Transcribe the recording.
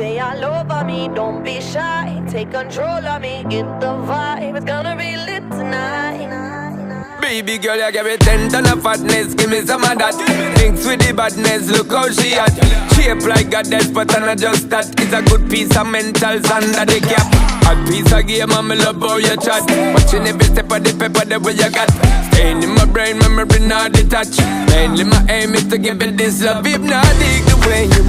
They all over me, don't be shy. Take control of me, get the vibe. It's gonna be lit tonight. Baby girl, you give me 10 ton of fatness, give me some of that. Thinks with the badness, look how she at. Shape like goddess, but I'm not just that. It's a good piece of mentals under the cap. Hot piece of game, and me love how you chat. Watching every step of the pepper, the way you got. Staying in my brain, memory not detached. Mainly my aim is to give it this love. If not, dig the way you move.